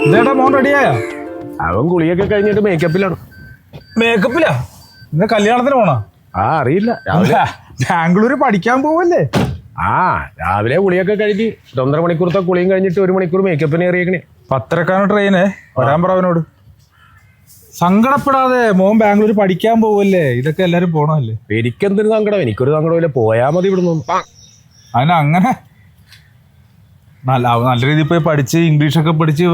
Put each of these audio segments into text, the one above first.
ഇതേട്ടാ മോൻ റെഡിയായോ? അവൻ കുളിയൊക്കെ കഴിഞ്ഞിട്ട് മേക്കപ്പിലാണ്. മേക്കപ്പിലാ? ഇന്ന് കല്യാണത്തിന് പോണോ? അറിയില്ല. ബാംഗ്ലൂര് പഠിക്കാൻ പോവല്ലേ? രാവിലെ കുളിയൊക്കെ കഴിഞ്ഞ് 1.5 മണിക്കൂറത്തെ കുളിയും കഴിഞ്ഞിട്ട് 1 മണിക്കൂർ മേക്കപ്പിന് കയറിയേക്കണേ. 10:30 ട്രെയിന് വരാൻ പറ അവനോട്. സങ്കടപ്പെടാതെ, മോൻ ബാംഗ്ലൂര് പഠിക്കാൻ പോവല്ലേ, ഇതൊക്കെ എല്ലാരും പോണല്ലേ. എനിക്കെന്തൊരു സങ്കടം? എനിക്കൊരു സങ്കടമില്ല, പോയാ മതി ഇവിടെ നിന്ന്. അങ്ങനെ നല്ല രീതിയിൽ പോയി പഠിച്ച് ഇംഗ്ലീഷൊക്കെ പഠിച്ച്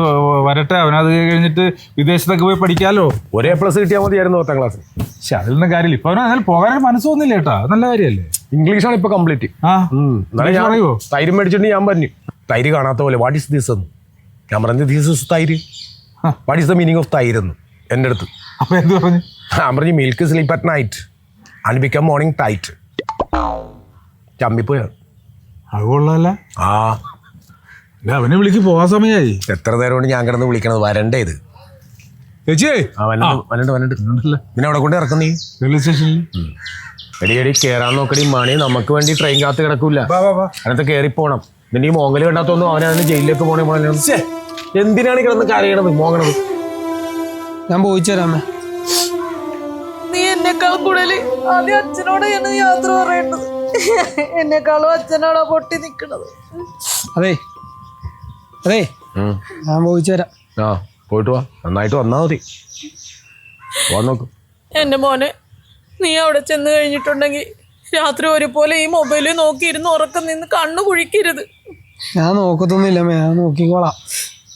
വരട്ടെ. അവനത് കഴിഞ്ഞിട്ട് വിദേശത്തൊക്കെ പോയി പഠിക്കാലോ. A+ കിട്ടിയാൽ മതിയായിരുന്നു 10ാം ക്ലാസ്. പക്ഷെ അതിലൊന്നും കാര്യമില്ല. ഇപ്പൊ അവന് പോകാൻ മനസ്സ് തോന്നില്ല കേട്ടാ. നല്ല കാര്യല്ലേ. ഇംഗ്ലീഷാണ് ഇപ്പൊ കംപ്ലീറ്റ്. പറയോ? തൈര് മേടിച്ചിട്ട് ഞാൻ പറഞ്ഞു, തൈര് കാണാത്ത പോലെ വാട്ട് ഇസ് ദിസ് എന്ന്. ഞാൻ പറഞ്ഞു this is thairu. What is the meaning of thairu എന്ന് എൻ്റെ അടുത്ത്. അപ്പൊ എന്ത് പറഞ്ഞു? ഞാൻ പറഞ്ഞു milk sleep at night and become morning tight. ചമ്മിപ്പോയാ. അത് കൊള്ളാല്ല. അവനെ വിളിക്ക് പോകാൻ സമയമായി. എത്ര നേരം കൊണ്ട് ഞാൻ കിടന്ന് വിളിക്കണത്? വരണ്ടേ ഇത്? പിന്നെ അവിടെ കൊണ്ട് ഇറക്കുന്നീ റെയിൽവേ സ്റ്റേഷനിൽ. എടി കേറാൻ നോക്കടി മണി. നമുക്ക് വേണ്ടി ട്രെയിൻ കാത്ത് കിടക്കൂല. അതിനകത്ത് കയറിപ്പോണം. പിന്നെ ഈ മോങ്ങല് കണ്ടാത്തൊന്നും അവനെ ജയിലിലേക്ക് പോണേ. എന്തിനാണ് കിടന്ന് കരയണത് മോങ്ങണത്? ഞാൻ പോയിച്ചേരാമേ. നീ എന്നെക്കാൾ കൂടുതൽ ആദ്യം അച്ഛനോട് യാത്ര പറയേണ്ടത്. എന്നെക്കാളും അച്ഛനോടാ പൊട്ടി നിക്കണത്. അതെ ഞാൻ പോയിച്ചേരാം. പോയിട്ട് വാ, നന്നായിട്ട് വന്നാ മതി. പോവാൻ നോക്കും. എന്റെ മോനെ, നീ അവിടെ ചെന്ന് കഴിഞ്ഞിട്ടുണ്ടെങ്കിൽ രാത്രി ഒരുപോലെ ഈ മൊബൈലിൽ നോക്കിയിരുന്ന് ഉറക്കം നിന്ന് കണ്ണു കുഴിക്കരുത്. ഞാൻ നോക്കത്തൊന്നുമില്ല, ഞാൻ നോക്കിക്കോളാം,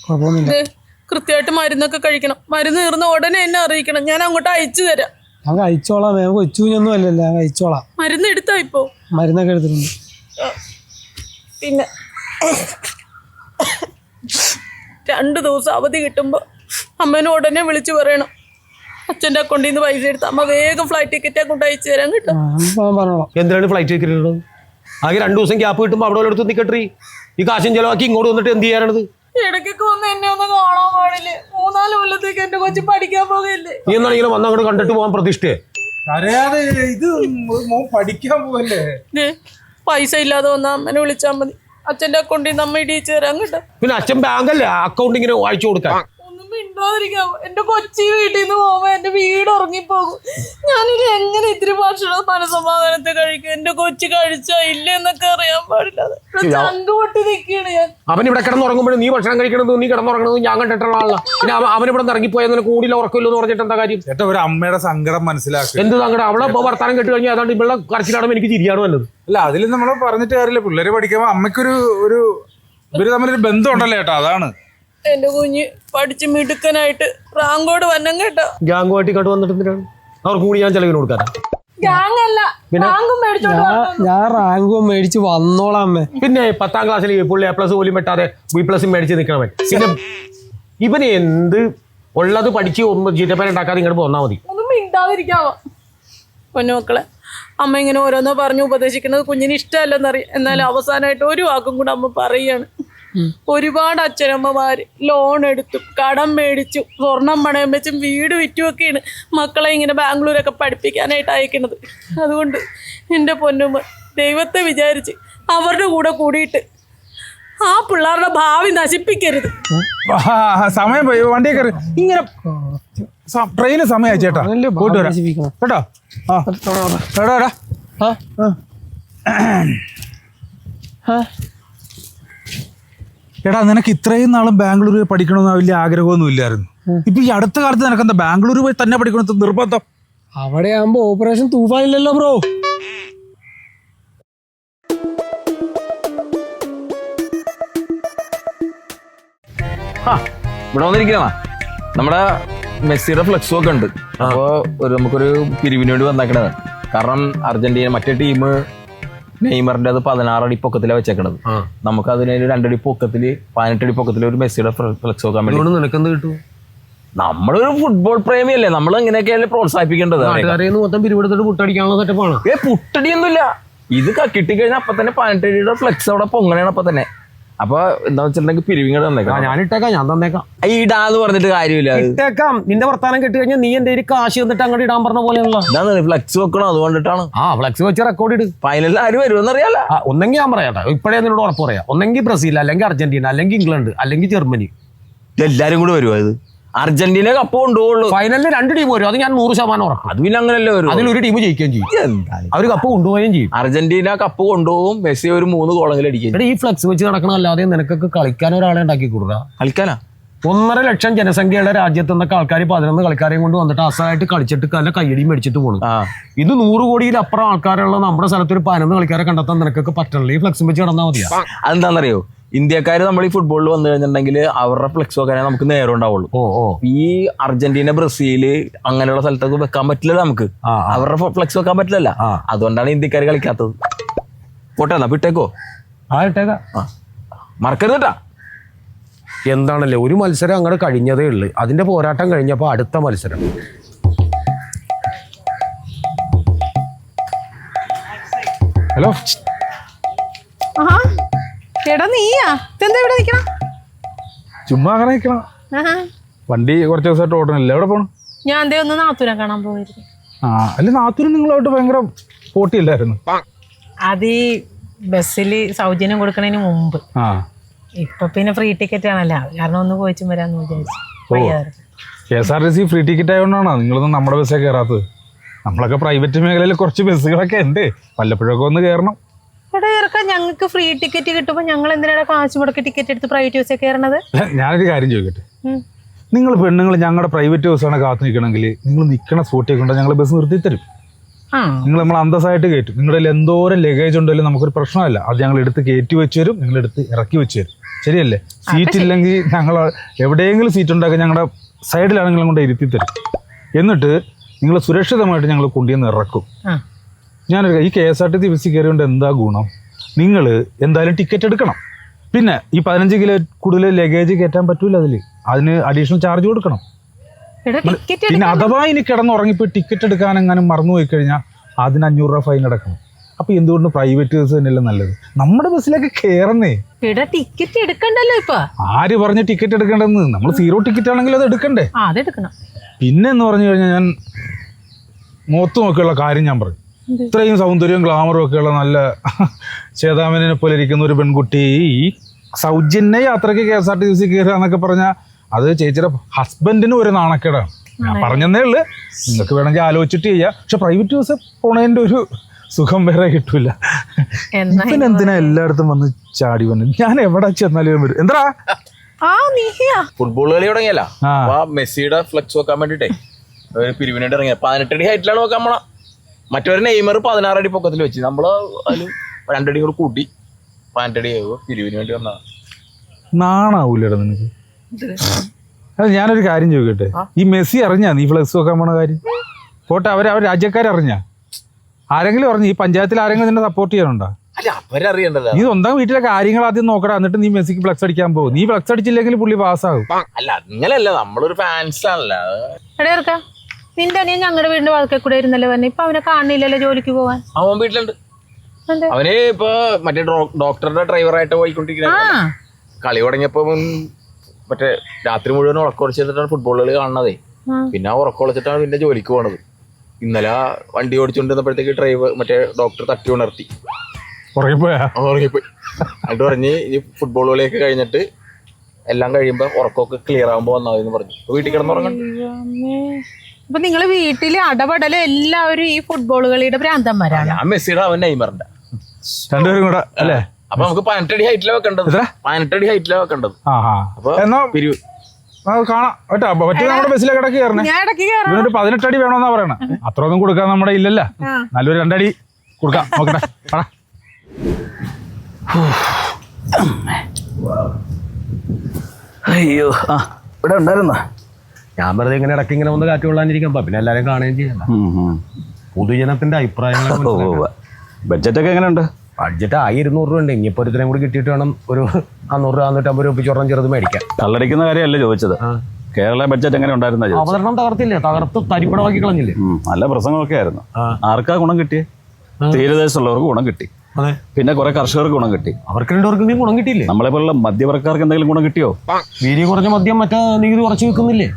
കുഴപ്പമൊന്നുമില്ല. കൃത്യമായിട്ട് മരുന്നൊക്കെ കഴിക്കണം. മരുന്ന് തീർന്ന ഉടനെ എന്നെ അറിയിക്കണം, ഞാൻ അങ്ങോട്ട് അയച്ചു തരാം. ഞാൻ കഴിച്ചോളാം, ഞാൻ കൊച്ചു കുഞ്ഞൊന്നും അല്ലല്ലോ, ഞാൻ കഴിച്ചോളാം. മരുന്ന് എടുത്താ ഇപ്പോ? മരുന്നൊക്കെ എടുത്തിട്ടുണ്ട്. പിന്നെ 2 ദിവസം അവധി കിട്ടുമ്പോൾ അമ്മേനെ ഉടനെ വിളിച്ചു പറയണം, അച്ഛൻ്റെ അക്കൗണ്ടിൽ നിന്ന് പൈസ എടുത്ത് അമ്മ വേഗം ഫ്ലൈറ്റ് ടിക്കറ്റ് അങ്ങോട്ട് അയച്ചു തരാൻ കിട്ടും. പറഞ്ഞോളാം. എന്തിനാണ് ഫ്ലൈറ്റ് ടിക്കറ്റ്? ആകെ 2 ദിവസം ഗ്യാപ്പ് കിട്ടുമ്പോൾ അവിടെ എടുത്ത് നിൽക്കട്ടെ. ഈ കാശും ചെലവാക്കി ഇങ്ങോട്ട് വന്നിട്ട് എന്ത് ചെയ്യാനാണത്? ഇടയ്ക്കൊക്കെ വന്ന് എന്നെ ഒന്ന് കാണാൻ പാടില്ലേ? 3-4 കൊല്ലത്തേക്ക് എന്റെ കൊച്ചു പഠിക്കാൻ പോകല്ലേ. നീ എന്നാണ് ഇങ്ങനെ വന്ന് അങ്ങോട്ട് കണ്ടിട്ട് പോകാൻ പ്രതിഷ്ഠയെ? അറിയാതെ ഇത് മോൻ പഠിക്കാൻ പോവല്ലേ? പൈസ ഇല്ലാതെ വന്ന അമ്മനെ വിളിച്ചാൽ മതി, അച്ഛൻ്റെ അക്കൗണ്ടിൽ നിന്ന് അമ്മ ഇടിച്ചു തരാൻ കിട്ടും. പിന്നെ അച്ഛൻ ബാങ്കല്ലേ അക്കൗണ്ട് ഇങ്ങനെ വായിച്ചു കൊടുക്കാൻ? ഒന്നും മിണ്ടാതിരിക്കാവോ? എന്റെ കൊച്ചി വീട്ടിൽ നിന്ന് പോകുമ്പോ എന്റെ വീട് ഉറങ്ങിപ്പോകും. ഞാനിനി എങ്ങനെ ഇത്തിരി ഭക്ഷണം മനസമാധാനത്തെ കഴിക്കും? എന്റെ കൊച്ചി കഴിച്ചാ ഇല്ല എന്നൊക്കെ അറിയാൻ പാടില്ലാതെ ചങ്ക് പൊട്ടി നിൽക്കുകയാണ് ഞാൻ. അവൻ ഇവിടെ കിടന്നുറങ്ങുമ്പോഴും നീ ഭക്ഷണം കഴിക്കണത്, നീ കിടന്നുറങ്ങണത് ഞാൻ കണ്ടിട്ടുള്ള ആളാ. പിന്നെ അവനിവിടെ നിന്ന് ഇറങ്ങിപ്പോയാൽ കൂടിയില്ല ഉറക്കില്ല എന്ന് പറഞ്ഞിട്ട് എന്താ കാര്യം? ചേട്ടാ, ഒരു അമ്മയുടെ സങ്കടം മനസ്സിലാക്കുക. എന്ത് സങ്കടം? അവളെ വർത്താനം കേട്ട് കഴിഞ്ഞാൽ അതാണ്ട് ഇവിടെ കരച്ചിലാടുമ്പോൾ എനിക്ക് ചിരിയാണ് വന്നത്. അല്ല, അതിൽ നമ്മൾ പറഞ്ഞിട്ട് കാര്യമില്ല. പിള്ളേര് പഠിക്കുമ്പോൾ അമ്മയ്ക്കൊരു ഇവര് തമ്മിലൊരു ബന്ധം ഉണ്ടല്ലോ ചേട്ടാ, അതാണ്. എന്റെ കുഞ്ഞ് പഠിച്ച് മിടുക്കനായിട്ട് റാങ്കോട് വന്നം കേട്ടോ. ഗ്യാങ്ങുമായിട്ട് ഇങ്ങോട്ട് വന്നിട്ട് എന്തിനാണ്? അവർക്ക് കൂടി ഞാൻ ചെലവിന് കൊടുക്കാൻ. ഞാൻ റാങ്കും മേടിച്ച് വന്നോളാം അമ്മേ. പിന്നെ 10ാം ക്ലാസ്സിൽ പുള്ളി A+ പോലും വെട്ടാതെ B+ മേടിച്ച് നിൽക്കണവൻ. പിന്നെ ഇവന് എന്ത് ഉള്ളത് പഠിച്ച് ചീറ്റപ്പൻ ഉണ്ടാക്കാതെ ഇങ്ങോട്ട് പോന്നാ മതി. ഒന്നും മിണ്ടാതിരിക്കാവോ പൊന്നുമക്കളെ? അമ്മ ഇങ്ങനെ ഓരോന്നോ പറഞ്ഞു ഉപദേശിക്കുന്നത് കുഞ്ഞിന് ഇഷ്ടമല്ലെന്നറിയാം. എന്നാലും അവസാനമായിട്ട് ഒരു വാക്കും കൂടെ അമ്മ പറയുകയാണ്. ഒരുപാട് അച്ഛനമ്മമാര് ലോൺ എടുത്തും കടം മേടിച്ചും സ്വർണം പണയം വെച്ചും വീട് വിറ്റുമൊക്കെയാണ് മക്കളെ ഇങ്ങനെ ബാംഗ്ലൂരൊക്കെ പഠിപ്പിക്കാനായിട്ട് അയക്കുന്നത്. അതുകൊണ്ട് എൻ്റെ പൊന്നുമ്മ ദൈവത്തെ വിചാരിച്ച് അവരുടെ കൂടെ കൂടിയിട്ട് ആ പിള്ളേരുടെ ഭാവി നശിപ്പിക്കരുത്. സമയം പോയി, വണ്ടി കയറി. ഇങ്ങനെ ട്രെയിന് സമയമായി ചേട്ടാ, പോയിട്ട് വരാം കേട്ടോ. എടാ, നിനക്ക് ഇത്രയും നാളും ബാംഗ്ലൂർ പോയി പഠിക്കണമെന്ന് വലിയ ആഗ്രഹമൊന്നും ഇല്ലായിരുന്നു. ഇപ്പൊ ഈ അടുത്ത കാലത്ത് നിനക്ക് എന്താ ബാംഗ്ലൂർ പോയി തന്നെ പഠിക്കണമെന്ന് നിർബന്ധം? അവിടെ ആകുമ്പോ ഓപ്പറേഷൻ തൂഫാനില്ലല്ലോ ബ്രോ. ഇവിടെ വന്നിരിക്കണ നമ്മുടെ മെസ്സിയുടെ ഫ്ലെക്സും ഒക്കെ ഉണ്ട്. അപ്പോ നമുക്കൊരു പിരിവിന് വേണ്ടി വന്നേക്കണത്. കാരണം അർജന്റീന മറ്റേ ടീം നെയ്മറിന്റെ അത് 16 അടി പൊക്കത്തിലാണ് വെച്ചേക്കണത്. നമുക്ക് അതിന് 2 അടി പൊക്കത്തില് 18 അടി പൊക്കത്തില് ഒരു മെസ്സിയുടെ ഫ്ലെക്സ് വെക്കാൻ വേണ്ടി. നിനക്കെന്ത് കിട്ടും? നമ്മളൊരു ഫുട്ബോൾ പ്രേമിയല്ലേ, നമ്മൾ എങ്ങനെയൊക്കെയല്ലേ പ്രോത്സാഹിപ്പിക്കേണ്ടത്? മൊത്തം പിരിവെടുത്തിട്ട് പുട്ടടിക്കാനുള്ള സെറ്റപ്പാണ്. പുട്ടടിയൊന്നുമില്ല, ഇത് കിട്ടിക്കഴിഞ്ഞാൽ അപ്പൊ തന്നെ 18 അടിയുടെ ഫ്ലെക്സ് അവിടെ പൊങ്ങണേണ് അപ്പൊ തന്നെ. അപ്പൊ എന്താ വെച്ചിട്ടുണ്ടെങ്കിൽ പിരിവിങ്ങടെ തന്നേക്കാം. ഞാൻ ഇട്ടേക്കാം, ഞാൻ തന്നേക്കാം. ഇടാന്ന് പറഞ്ഞിട്ട് കാര്യമില്ല, ഇട്ടേക്കാം. നിന്റെ വർത്താനം കെട്ടി കഴിഞ്ഞാൽ നീ എന്റെ കാശ് തന്നിട്ട് അങ്ങോട്ട് ഇടാൻ പറഞ്ഞ പോലെയുള്ള ഇതാണ് ഫ്ലെക്സ് വെക്കണം. അതുകൊണ്ടിട്ടാണ്. ഫ്ലെക്സ് വെച്ച് റെക്കോർഡ് ഇട്. ഫൈനലിൽ ആര് വരുമെന്ന് അറിയാലോ. ഒന്നെങ്കിൽ ഞാൻ പറയാട്ടെ, ഇപ്പഴേ നിന്നോട് ഉറപ്പ് പറയാം. ഒന്നെങ്കിൽ ബ്രസീൽ, അല്ലെങ്കിൽ അർജന്റീന, അല്ലെങ്കിൽ ഇംഗ്ലണ്ട്, അല്ലെങ്കിൽ ജർമ്മനി. എല്ലാരും കൂടി വരുമോ ഇത്? അർജന്റീന കപ്പ് കൊണ്ടുപോകുള്ളൂ. ഫൈനലിൽ 2 ടീം വരും, അത് ഞാൻ 100% ഉറക്കാം. അത് പിന്നെ അങ്ങനെയല്ലേ വരും. അതിലൊരു ടീം ജയിക്കുകയും ചെയ്യും, അവർ കപ്പ് കൊണ്ടുപോവുകയും ചെയ്യും. അർജന്റീന കപ്പ് കൊണ്ടുപോകും, മെസ്സി ഒരു 3 ഗോളെങ്കിലും അടിക്കും. ഈ ഫ്ലക്സ് വെച്ച് നടക്കണല്ലാതെ നിനക്കൊക്കെ കളിക്കാൻ ഒരാളെ ഉണ്ടാക്കി കൊടുക്കുക. കളിക്കാനാ 1.5 ലക്ഷം ജനസംഖ്യയുള്ള രാജ്യത്ത് നിന്നൊക്കെ ആൾക്കാർ 11 കളിക്കാരെയും കൊണ്ട് വന്നിട്ട് അസമായിട്ട് കളിച്ചിട്ട് നല്ല കയ്യടിയും മേടിച്ചിട്ട് പോകണം. ഇത് 100 കോടിയിലപ്പുറം ആൾക്കാരുള്ള നമ്മുടെ സ്ഥലത്ത് ഒരു 11 കളിക്കാരെ കണ്ടെത്താൻ നിനക്കൊക്കെ പറ്റണില്ല. ഈ ഫ്ലക്സും വെച്ച് നടന്നാൽ മതിയാ. അതെന്താണെന്നറിയോ, ഇന്ത്യക്കാര് നമ്മൾ ഈ ഫുട്ബോളിൽ വന്നു കഴിഞ്ഞിട്ടുണ്ടെങ്കിൽ അവരുടെ ഫ്ലെക്സ് വെക്കാനേ നമുക്ക് നേരം ഉണ്ടാവുള്ളൂ. ഈ അർജന്റീന, ബ്രസീല് അങ്ങനെയുള്ള സ്ഥലത്തൊക്കെ വെക്കാൻ പറ്റില്ലല്ലോ നമുക്ക്. അവരുടെ ഫ്ലെക്സ് വെക്കാൻ പറ്റില്ലല്ലോ. അതുകൊണ്ടാണ് ഇന്ത്യക്കാർ കളിക്കാത്തത്. പോട്ടെ, എന്നാ വിട്ടേക്കോ. മറക്കരുതട്ടാ. എന്താണല്ലേ, ഒരു മത്സരം അങ്ങോട്ട് കഴിഞ്ഞതേ ഉള്ളു. അതിന്റെ പോരാട്ടം കഴിഞ്ഞപ്പോ അടുത്ത മത്സരം. ഹലോ. എടാ നീയാ, ഇതെന്താ ഇവിടെ നിക്കണം? ചുമ്മാ അങ്ങനെ നിൽക്കണം. വണ്ടി കുറച്ച് ദിവസമായിട്ട് ഓടണില്ല. എവിടെ പോകണം? ഞാൻ എന്തേ ഒന്ന് നാത്തൂനെ കാണാൻ പോയിരുന്നു. അല്ല, നാത്തൂരും നിങ്ങളായിട്ട് ഭയങ്കര പോട്ടിയില്ലായിരുന്നു? അത് ഈ ബസ്സിൽ സൗജന്യം കൊടുക്കണതിന് മുമ്പ്. ഇപ്പൊ പിന്നെ ഫ്രീ ടിക്കറ്റ് ആണല്ലോ, കാരണം ഒന്ന് പോയിച്ചും വരാന്ന് വിചാരിച്ചു. KSRTC ഫ്രീ ടിക്കറ്റ് ആയതുകൊണ്ടാണോ നിങ്ങളൊന്നും നമ്മുടെ ബസ്സേ കയറാത്തത്? നമ്മളൊക്കെ പ്രൈവറ്റ് മേഖലയിൽ കുറച്ച് ബസ്സുകളൊക്കെ ഉണ്ട്, വല്ലപ്പോഴൊക്കെ ഒന്ന് കയറണം. എടാ ഇറക്കാം, ഞങ്ങൾക്ക് ഫ്രീ ടിക്കറ്റ് കിട്ടുമ്പോൾ ഞങ്ങൾ എന്തിനാണ് കാശ് മുടക്കി ടിക്കറ്റ് എടുത്ത് പ്രൈവറ്റ് ബസ്സേ കയറണത്? ഞാനൊരു കാര്യം ചോദിക്കട്ടെ, നിങ്ങൾ പെണ്ണുങ്ങൾ ഞങ്ങളുടെ പ്രൈവറ്റ് ബസ്സാണ് കാത്തു നിൽക്കണമെങ്കിൽ നിങ്ങൾ നിൽക്കണ സ്പോട്ടിൽ കൊണ്ട് ഞങ്ങൾ ബസ് നിർത്തി തരും. നിങ്ങൾ നമ്മൾ അന്തസ്സായിട്ട് കയറ്റും. നിങ്ങളുടെ കയ്യിൽ എന്തോരം ലഗേജ് ഉണ്ടെങ്കിലും നമുക്കൊരു പ്രശ്നമല്ല. അത് ഞങ്ങൾ എടുത്ത് കയറ്റി വെച്ച് തരും, നിങ്ങൾ എടുത്ത് ഇറക്കി വെച്ച് തരും. ശരിയല്ലേ? സീറ്റ് ഇല്ലെങ്കിൽ ഞങ്ങൾ എവിടെയെങ്കിലും സീറ്റ് ഉണ്ടാക്കി ഞങ്ങളുടെ സൈഡിലാണെങ്കിലും കൊണ്ട് ഇരുത്തി തരും. എന്നിട്ട് നിങ്ങൾ സുരക്ഷിതമായിട്ട് ഞങ്ങൾ കൊണ്ടുവന്ന് ഇറക്കും. ഞാനൊരു ഈ KSRTC ബസ്സിൽ കയറിയോണ്ട് എന്താ ഗുണം? നിങ്ങൾ എന്തായാലും ടിക്കറ്റ് എടുക്കണം. പിന്നെ ഈ 15 കിലോ കൂടുതൽ ലഗേജ് കയറ്റാൻ പറ്റൂല, അതിന് അഡീഷണൽ ചാർജ് കൊടുക്കണം. പിന്നെ അഥവാ ഇനി കിടന്നുറങ്ങിപ്പോയി ടിക്കറ്റ് എടുക്കാനെങ്ങാനും മറന്നു പോയി കഴിഞ്ഞാൽ അതിന് 500 രൂപ ഫൈൻ അടക്കണം. അപ്പൊ എന്തുകൊണ്ട് പ്രൈവറ്റ് ബസ് തന്നെയല്ലേ നല്ലത്? നമ്മുടെ ബസ്സിലൊക്കെ കയറുന്നേ. ടിക്കറ്റ് എടുക്കണ്ടല്ലോ ഇപ്പൊ. ആര് പറഞ്ഞ ടിക്കറ്റ് എടുക്കേണ്ടെന്ന്? നമ്മൾ 0 ടിക്കറ്റ് ആണെങ്കിൽ അത് എടുക്കണ്ടേ? അതെടുക്കണം. പിന്നെ എന്ന് പറഞ്ഞു കഴിഞ്ഞാൽ ഞാൻ മുഖത്ത് നോക്കിയുള്ള കാര്യം ഞാൻ പറഞ്ഞു. ഇത്രയും സൗന്ദര്യവും ഗ്ലാമറും ഒക്കെയുള്ള നല്ല ചേതാമനെ പോലെ ഇരിക്കുന്ന ഒരു പെൺകുട്ടി ഈ സൗജന്യ യാത്രയ്ക്ക് KSRTC കയറുക എന്നൊക്കെ പറഞ്ഞാൽ അത് ചേച്ചിയുടെ ഹസ്ബൻഡിന് ഒരു നാണക്കേടാണ്. ഞാൻ പറഞ്ഞതേ ഉള്ളു, നിങ്ങൾക്ക് വേണമെങ്കിൽ ആലോചിച്ചിട്ട് ചെയ്യാം. പക്ഷെ പ്രൈവറ്റ് ബസ് പോണതിന്റെ ഒരു സുഖം വേറെ കിട്ടൂല. എന്തിനാ എല്ലായിടത്തും വന്ന് ചാടി വന്നു? ഞാൻ എവിടെ ചെന്നാലും വരും. എന്താ ഫുട്ബോൾ കളി തുടങ്ങിയല്ല, മെസ്സിയുടെ ഫ്ലെക്സ് വെക്കാൻ വേണ്ടിട്ടേ പിരിവിനായിട്ട് ഇറങ്ങിയ 18 അടി ഹൈറ്റിലാണ് നോക്കാൻ പോണ. മറ്റൊരു നെയ്മർ 16 അടി പൊക്കത്തിൽ വെച്ച് നമ്മള് അതിൽ 2 അടി കൂടെ കൂട്ടി 18 അടി പിരിവിന് വേണ്ടി വന്നതാണ്. നാണാവൂലടാ നിനക്ക്? അത് ഞാനൊരു കാര്യം ചോദിക്കട്ടെ, ഈ മെസ്സി അറിഞ്ഞാ നീ ഫ്ലെക്സ് വെക്കാൻ പോണ കാര്യം? പോട്ടെ, അവർ രാജ്യക്കാരറിഞ്ഞാ? ആരെങ്കിലും അറിഞ്ഞു? ഈ പഞ്ചായത്തിൽ ആരെങ്കിലും നിന്നെ സപ്പോർട്ട് ചെയ്യാനുണ്ടോ? അവരറിയണ്ടല്ലോ. നീ സ്വന്തം വീട്ടിലെ കാര്യങ്ങൾ ആദ്യം നോക്കടാ, എന്നിട്ട് നീ മെസ്സിക്ക് ഫ്ലെക്സ് അടിക്കാൻ പോകും. നീ ഫ്ലെക്സ് അടിച്ചില്ലെങ്കിൽ പുള്ളി പാസ്സാകും. അല്ല അങ്ങനെയല്ല, നമ്മളൊരു ഫാൻസ് ആണല്ലോ. നിന്റെ അനിയൻ ഞങ്ങളുടെ വീടിന്റെ വാതിൽക്കൽ കൂടെ ഇരുന്നല്ലേ പറഞ്ഞ, ഇപ്പൊ അവനെ കാണില്ലല്ലോ ജോലിക്ക് പോവാൻ. അവൻ വീട്ടിലുണ്ട്. അവന് ഇപ്പൊ മറ്റേ ഡോക്ടറുടെ ഡ്രൈവറായിട്ട് പോയിക്കൊണ്ടിരിക്കുന്ന. കളി തുടങ്ങിയപ്പോ മറ്റേ രാത്രി മുഴുവൻ ഉറക്കൊളിച്ചിട്ടാണ് ഫുട്ബോൾ കളി കാണണതേ. പിന്നെ ആ ഉറക്കൊളിച്ചിട്ടാണ് പിന്നെ ജോലിക്ക് പോണത്. ഇന്നലെ വണ്ടി ഓടിച്ചുകൊണ്ടിരുന്നപ്പോഴത്തേക്ക് മറ്റേ ഡോക്ടർ തട്ടി ഉണർത്തി ഉറങ്ങിപ്പോയി. എന്നിട്ട് പറഞ്ഞ് ഇനി ഫുട്ബോൾ കളിയൊക്കെ കഴിഞ്ഞിട്ട് എല്ലാം കഴിയുമ്പോ ഉറക്കമൊക്കെ ക്ലിയർ ആകുമ്പോ വന്നാന്ന് പറഞ്ഞു. വീട്ടിൽ കിടന്നുറങ്ങണം. അപ്പൊ നിങ്ങള് വീട്ടില് അടപടലും എല്ലാവരും ഈ ഫുട്ബോൾ കളിയുടെ ഭ്രാന്തന്മാരാണ്. ഞാൻ മെസ്സിയുടെ, അവൻ നെയ്മറിന്റെ, രണ്ടുപേരും കൂടെ അല്ലേ? അപ്പൊ നമുക്ക് 18 അടി ഹൈറ്റിലാണ് വെക്കേണ്ടത്. 18 അടി ഹൈറ്റിലാണ് വെക്കേണ്ടത്. അപ്പൊ പിരിവ് കാണാം കേട്ടോ. മറ്റേ നമ്മുടെ ബസ്സിലേക്ക് ഇടയ്ക്ക് കയറണേ. 18 അടി വേണമെന്നാ പറയണേ. അത്ര ഒന്നും കൊടുക്കാൻ നമ്മുടെ ഇല്ലല്ല. നല്ലൊരു 2 അടി കൊടുക്കാം. നോക്കട്ടെ. അയ്യോ, ഇവിടെ ഉണ്ടായിരുന്ന ഞാൻ വെറുതെ ഇങ്ങനെ ഇടയ്ക്ക് ഇങ്ങനെ ഒന്ന് കാറ്റ് കൊള്ളാനിരിക്കാം. പിന്നെ എല്ലാരും കാണുകയും ചെയ്യണ്ട. പൊതുജനത്തിന്റെ അഭിപ്രായങ്ങൾ. ബഡ്ജറ്റ് ഒക്കെ എങ്ങനെയുണ്ട്? ബഡ്ജറ്റ് 200 രൂപ ഉണ്ട്. ഇനിയിപ്പോ ഒരുത്തരം കൂടി കിട്ടിയിട്ട് വേണം ഒരു 500 രൂപ 550 രൂപ ചൊറം ചെറുത് മേടിക്കാം. കള്ളടിക്കുന്ന കാര്യമല്ലേ ചോദിച്ചത്. കേരള ബഡ്ജറ്റ് എങ്ങനെ ഉണ്ടായിരുന്ന? അവതരണം തകർത്തില്ലേ? തകർത്ത് തരിപ്പടമാക്കി കളഞ്ഞില്ലേ? നല്ല പ്രസംഗമൊക്കെ ആയിരുന്നു. ആർക്കാ ഗുണം കിട്ടിയേ? തീരദേശത്തുള്ളവർക്ക് ഗുണം കിട്ടി. പിന്നെ കുറെ കർഷകർക്ക് ഗുണം കിട്ടി. അവർക്ക് 2 പേർക്കും ഗുണം കിട്ടിയില്ലേ? നമ്മളെ പോലുള്ള മധ്യവർക്കാർക്ക് എന്തെങ്കിലും ഗുണം കിട്ടിയോ? വീര്യം കുറഞ്ഞ മദ്യം മറ്റേ നികുതി കുറച്ച് വെക്കുന്നില്ലേ?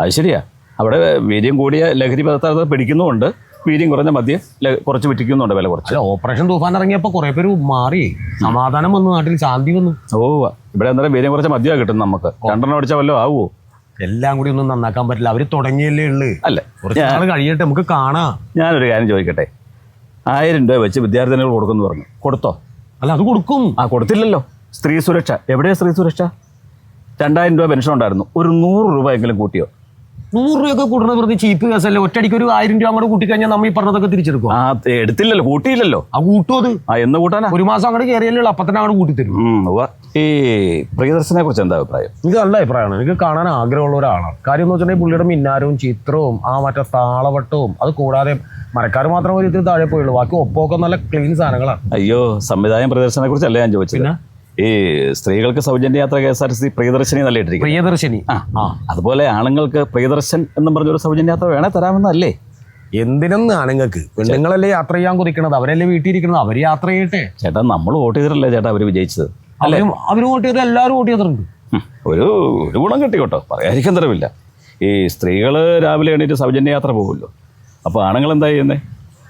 അത് ശരിയാ. അവിടെ വീര്യം കൂടിയ ലഹരി പദാർത്ഥം പിടിക്കുന്നുമുണ്ട്. വീര്യം കുറഞ്ഞ മദ്യം കുറച്ച് വിറ്റിക്കുന്നുണ്ട്, വില കുറച്ച്. അല്ല, ഓപ്പറേഷൻ തൂഫാൻ ഇറങ്ങിയപ്പോ കുറെ പേര് മാറി, സമാധാനം വന്നു, നാട്ടിൽ ശാന്തി വന്നു. ഓ, ഇവിടെ അന്നേരം വീര്യം കുറച്ച മദ്യമാണ് കിട്ടും നമുക്ക്. 2 അടിച്ചാൽ വല്ലതും ആവുമോ? എല്ലാം കൂടി ഒന്നും നന്നാക്കാൻ പറ്റില്ല, അവര് തുടങ്ങിയല്ലേ ഉള്ളു. അല്ല, കുറച്ച് നാൾ കഴിയട്ടെ, നമുക്ക് കാണാം. ഞാനൊരു കാര്യം ചോദിക്കട്ടെ. 1000 രൂപ വെച്ച് വിദ്യാർത്ഥിനികൾ കൊടുക്കുന്നു പറഞ്ഞു, കൊടുത്തോ? അല്ല, അത് കൊടുക്കും. കൊടുത്തില്ലല്ലോ. സ്ത്രീ സുരക്ഷ എവിടെയാ? സ്ത്രീ സുരക്ഷ 2000 രൂപ പെൻഷൻ ഉണ്ടായിരുന്നു, ഒരു 100 രൂപ എങ്കിലും കൂട്ടിയോ? 100 രൂപയൊക്കെ കൂട്ടുന്നത് വെറുതെ ചീപ്പ് കേസല്ലേ. ഒറ്റയടിക്ക് ഒരു 1000 രൂപ അങ്ങോട്ട് കൂട്ടിക്കഴിഞ്ഞാൽ നമ്മൾ ഈ പറഞ്ഞതൊക്കെ തിരിച്ചെടുക്കും. എടുത്തില്ലല്ലോ, കൂട്ടിയില്ലല്ലോ. കൂട്ടും അത്. എന്ന് കൂട്ടാനാ? ഒരു മാസം അങ്ങോട്ട് കയറിയല്ലോ, അപ്പൊ തന്നെ അങ്ങോട്ട് കൂട്ടിത്തരും. ഈ പ്രിയദർശനെ കുറിച്ച് എന്താ അഭിപ്രായം? എനിക്ക് നല്ല അഭിപ്രായമാണ്. എനിക്ക് കാണാൻ ആഗ്രഹമുള്ള ഒരാളാണ്. കാര്യം എന്ന് വെച്ചിട്ടുണ്ടെങ്കിൽ പുള്ളിയുടെ മിന്നാരവും ചിത്രവും ആ മറ്റേ താളവട്ടവും, അത് കൂടാതെ മരക്കാർ മാത്രമേ ഒരു ഇതിൽ താഴെ പോയുള്ളൂ, ബാക്കി ഒപ്പൊക്കെ നല്ല ക്ലീൻ സാധനങ്ങളാണ്. അയ്യോ, സംവിധായം പ്രിയദർശനെ കുറിച്ചല്ല ഞാൻ ചോദിച്ചത്. ഈ സ്ത്രീകൾക്ക് സൗജന്യ യാത്ര KSRTC പ്രിയദർശിനി നല്ല ഇട്ടിരിക്കും. പ്രിയദർശിനി. അതുപോലെ ആണുങ്ങൾക്ക് പ്രിയദർശൻ എന്നും പറഞ്ഞൊരു സൗജന്യ യാത്ര വേണേ തരാമെന്നല്ലേ? എന്തിനെന്ന് ആണുങ്ങൾക്ക്? പെണ്ണുങ്ങളല്ലേ യാത്ര ചെയ്യാൻ കുതിക്കണത്, അവരല്ലേ വീട്ടിലിരിക്കണത്, അവര് യാത്ര ചെയ്യട്ടെ. ചേട്ടാ, നമ്മൾ വോട്ട് ചെയ്തിട്ടല്ലേ ചേട്ടാ അവര് വിജയിച്ചത്? അവര് വോട്ട് ചെയ്ത് എല്ലാവരും വോട്ട് ചെയ്തിട്ടുണ്ട്. ഒരു ഗുണം കിട്ടി കേട്ടോ, പറയാതിരിക്കാൻ തരവില്ല. ഈ സ്ത്രീകള് രാവിലെ എണീറ്റ് സൗജന്യ യാത്ര പോകുമല്ലോ, അപ്പോൾ ആണുങ്ങൾ എന്താ ചെയ്യുന്നത്?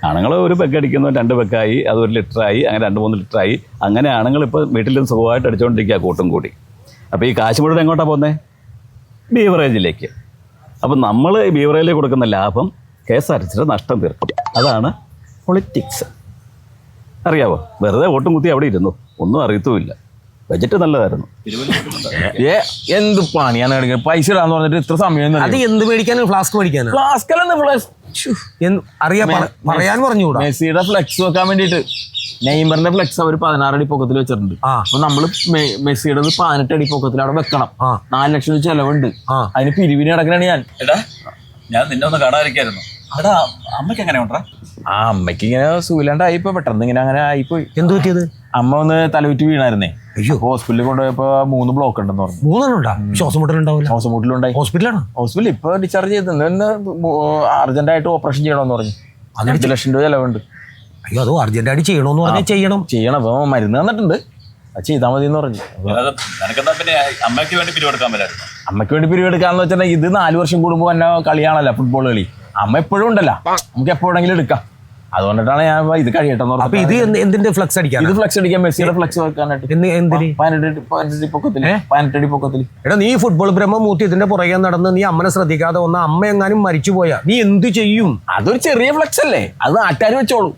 ആണുങ്ങൾ ഒരു പെഗ് അടിക്കുന്നു, 2 പെഗ്ഗായി, അത് 1 ലിറ്ററായി, അങ്ങനെ 2-3 ലിറ്ററായി. അങ്ങനെ ആണുങ്ങൾ ഇപ്പോൾ വീട്ടിൽ നിന്ന് സുഖമായിട്ട് അടിച്ചുകൊണ്ടിരിക്കുക കൂട്ടും കൂടി. അപ്പോൾ ഈ കാശ് മുഴുവൻ എങ്ങോട്ടാണ് പോകുന്നത്? ബീവറേജിലേക്ക്. അപ്പം നമ്മൾ ഈ ബീവറേജിൽ കൊടുക്കുന്ന ലാഭം KSRTCയുടെ നഷ്ടം തീർക്കും. അതാണ് പൊളിറ്റിക്സ്. അറിയാവോ? വെറുതെ വോട്ടും കുത്തി അവിടെ ഇരുന്നു, ഒന്നും അറിയത്തുമില്ല. ബജറ്റ് നല്ലതായിരുന്നു. എന്ത് പണിയാണ് കാണിക്കുന്നത്? പൈസ ഇടാന്ന് പറഞ്ഞിട്ട് ഇത്ര സമയം. അത് എന്ത് മേടിക്കാനും? ഫ്ലാസ്ക് മേടിക്കാനും? പറയാൻ പറഞ്ഞുകൂടാ. മെസ്സിയുടെ ഫ്ലെക്സ് വെക്കാൻ വേണ്ടിട്ട് നെയ്മറിന്റെ ഫ്ലെക്സ് അവർ 16 അടി പൊക്കത്തിൽ വെച്ചിട്ടുണ്ട്. അപ്പൊ നമ്മള് മെസ്സിയുടെ 18 അടി പൊക്കത്തിൽ അവിടെ വെക്കണം. 4 ലക്ഷം രൂപ ചെലവുണ്ട്. അതിന് പിരിവിന് കിടക്കണാണ് ഞാൻ. ഞാൻ നിന്നെ ഒന്ന് കാണാതിരിക്കായിരുന്നു. അവിടെ അമ്മയ്ക്ക് എങ്ങനെ ഉണ്ടാ? അമ്മയ്ക്ക് ഇങ്ങനെ സുഖമില്ലാണ്ടായിപ്പോ, പെട്ടെന്ന് ഇങ്ങനെ അങ്ങനെ ആയിപ്പോയി. എന്ത് പറ്റിയത്? അമ്മ ഒന്ന് തലവിറ്റ് വീണായിരുന്നേ. അയ്യോ, ഹോസ്പിറ്റലിൽ കൊണ്ടുപോയപ്പോ 3 ബ്ലോക്ക് ഉണ്ടെന്ന് പറഞ്ഞു. 3 ഉണ്ടാ? ശ്വാസം മുട്ടലുണ്ടാവില്ല? ശ്വാസം മുട്ടലുണ്ടായി. ഹോസ്പിറ്റലാണ്? ഹോസ്പിറ്റലിൽ ഇപ്പൊ ഡിസ്ചാർജ് ചെയ്ത് അർജന്റായിട്ട് ഓപ്പറേഷൻ ചെയ്യണമെന്ന് പറഞ്ഞു. 5 ലക്ഷം രൂപ ചെലവുണ്ട്. അയ്യോ, അതോ അർജന്റായിട്ട് ചെയ്യണമെന്ന് പറഞ്ഞാൽ ചെയ്യണം. അപ്പൊ മരുന്ന് തന്നിട്ടുണ്ട്, അത് ചെയ്താൽ മതി എന്ന് പറഞ്ഞു. അമ്മയ്ക്ക് വേണ്ടി പിരിവെടുക്കാൻ പറ്റായിരുന്നു. അമ്മയ്ക്ക് വേണ്ടി പിരിവെടുക്കാന്ന് വെച്ചാൽ ഇത് 4 വർഷം കൂടുമ്പോൾ തന്നെ കളിയാണല്ലോ ഫുട്ബോൾ കളി. അമ്മ എപ്പോഴും ഉണ്ടല്ലോ, നമുക്ക് എപ്പോഴെങ്കിലും എടുക്കാം. അതുകൊണ്ടിട്ടാണ് ഞാൻ ഇത് കഴിയട്ടെ. അപ്പൊ ഇത് എന്തിന്റെ ഫ്ലക്സ് അടിക്കാൻ? ഇത് ഫ്ലക്സ് അടിക്കാൻ, മെസ്സിയുടെ ഫ്ലക്സ് വെക്കാനായിട്ട്. 18 അടി പൊക്കത്തിൽ. എടാ, നീ ഫുട്ബോൾ ബ്രഹ്മ മൂത്തി ഇതിന്റെ പുറകെ നടന്ന് നീ അമ്മനെ ശ്രദ്ധിക്കാതെ വന്ന അമ്മ എങ്ങാനും മരിച്ചു പോയാ നീ എന്ത് ചെയ്യും? അതൊരു ചെറിയ ഫ്ലക്സ് അല്ലേ, അത് നാട്ടുകാർ വെച്ചോളൂ.